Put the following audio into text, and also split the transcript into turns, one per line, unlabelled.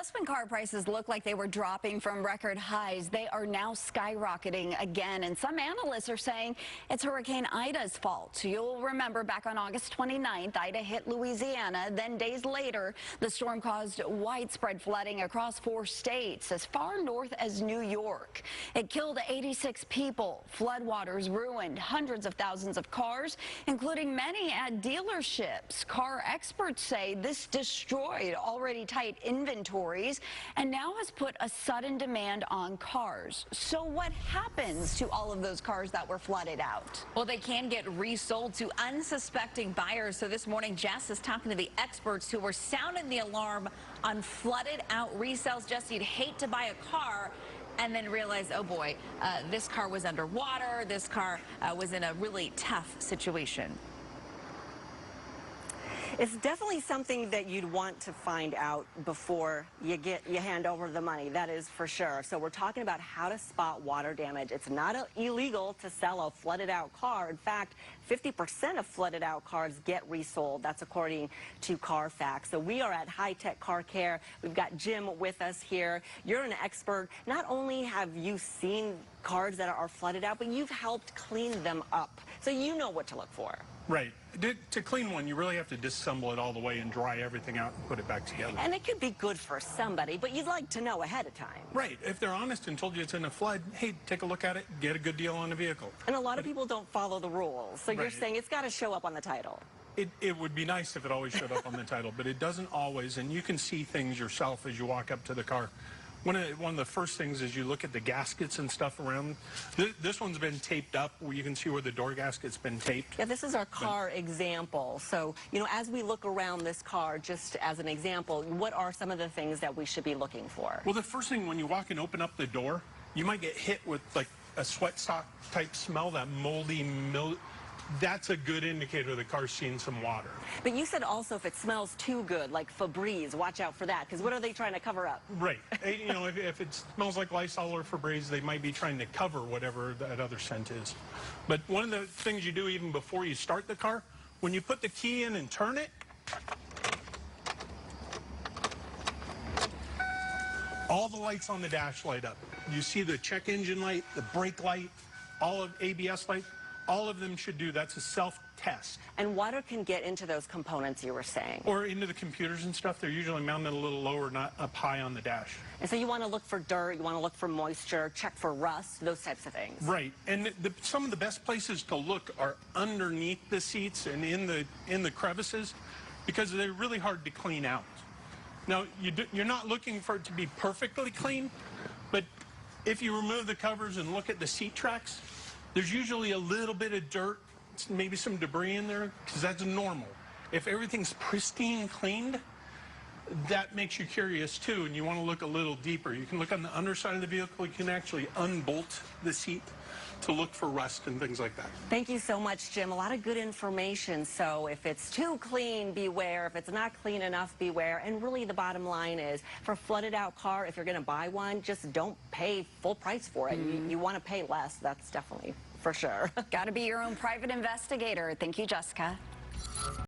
Just when car prices look like they were dropping from record highs, they are now skyrocketing again. And some analysts are saying it's Hurricane Ida's fault. You'll remember back on August 29th, Ida hit Louisiana. Then days later, the storm caused widespread flooding across 4 states as far north as New York. It killed 86 people. Floodwaters ruined hundreds of thousands of cars, including many at dealerships. Car experts say this destroyed already tight inventories and now has put a sudden demand on cars. So what happens to all of those cars that were flooded out?
Well, they can get resold to unsuspecting buyers. So this morning, Jess is talking to the experts who were sounding the alarm on flooded out resales. Jess, you'd hate to buy a car and then realize, oh boy, this car was underwater. This car was in a really tough situation.
It's definitely something that you'd want to find out before you hand over the money. That is for sure. So we're talking about how to spot water damage. It's not illegal to sell a flooded out car. In fact, 50% of flooded out cars get resold. That's according to Carfax. So we are at High Tech Car Care. We've got Jim with us here. You're an expert. Not only have you seen cars that are flooded out, but you've helped clean them up. So you know what to look for.
Right. To clean one, you really have to disassemble it all the way and dry everything out and put it back together.
And it could be good for somebody, but you'd like to know ahead of time.
Right. If they're honest and told you it's in a flood, hey, take a look at it, get a good deal on the vehicle.
And a lot of people don't follow the rules. So you're saying it's got to show up on the title.
It would be nice if it always showed up on the title, but it doesn't always, and you can see things yourself as you walk up to the car. One of the first things is you look at the gaskets and stuff around. This one's been taped up, where you can see where the door gasket's been taped.
Yeah, this is our car example. So, you know, as we look around this car, just as an example, what are some of the things that we should be looking for?
Well, the first thing when you walk and open up the door, you might get hit with like a sweat sock type smell, that moldy milk. That's a good indicator the car's seen some water.
But you said also if it smells too good, like Febreze, watch out for that, because what are they trying to cover up?
Right. You know, if it smells like Lysol or Febreze, they might be trying to cover whatever that other scent is. But one of the things you do even before you start the car, when you put the key in and turn it, all the lights on the dash light up. You see the check engine light, the brake light, all of ABS light. All of them should do. That's a self-test.
And water can get into those components you were saying.
Or into the computers and stuff. They're usually mounted a little lower, not up high on the dash.
And so you want to look for dirt, you want to look for moisture, check for rust, those types of things.
Right. And some of the best places to look are underneath the seats and in the crevices, because they're really hard to clean out. Now, you're not looking for it to be perfectly clean, but if you remove the covers and look at the seat tracks, there's usually a little bit of dirt, maybe some debris in there, because that's normal. If everything's pristine cleaned, that makes you curious too, and you want to look a little deeper. You can look on the underside of the vehicle. You can actually unbolt the seat to look for rust and things like that.
Thank you so much, Jim. A lot of good information. So if it's too clean, beware. If it's not clean enough, beware. And really the bottom line is, for a flooded out car, if you're going to buy one, just don't pay full price for it. You want to pay less. That's definitely for sure.
Got to be your own private investigator. Thank you, Jessica.